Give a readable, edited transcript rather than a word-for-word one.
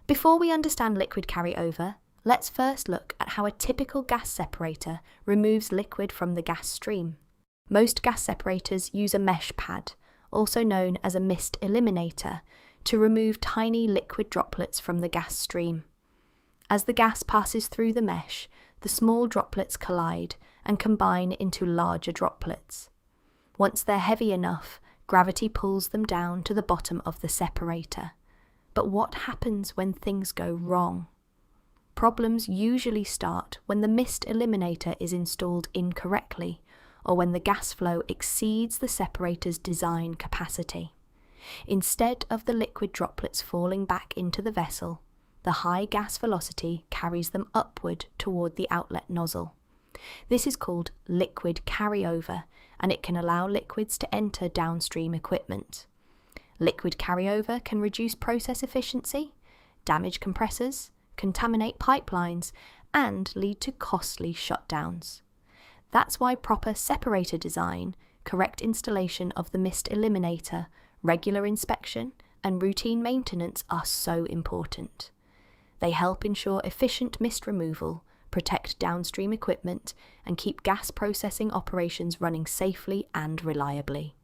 Before we understand liquid carryover, let's first look at how a typical gas separator removes liquid from the gas stream. Most gas separators use a mesh pad, also known as a mist eliminator, to remove tiny liquid droplets from the gas stream. As the gas passes through the mesh, the small droplets collide and combine into larger droplets. Once they're heavy enough, gravity pulls them down to the bottom of the separator. But what happens when things go wrong? Problems usually start when the mist eliminator is installed incorrectly, or when the gas flow exceeds the separator's design capacity. Instead of the liquid droplets falling back into the vessel, the high gas velocity carries them upward toward the outlet nozzle. This is called liquid carryover, and it can allow liquids to enter downstream equipment. Liquid carryover can reduce process efficiency, damage compressors, contaminate pipelines, and lead to costly shutdowns. That's why proper separator design, correct installation of the mist eliminator, regular inspection, and routine maintenance are so important. They help ensure efficient mist removal, protect downstream equipment, and keep gas processing operations running safely and reliably.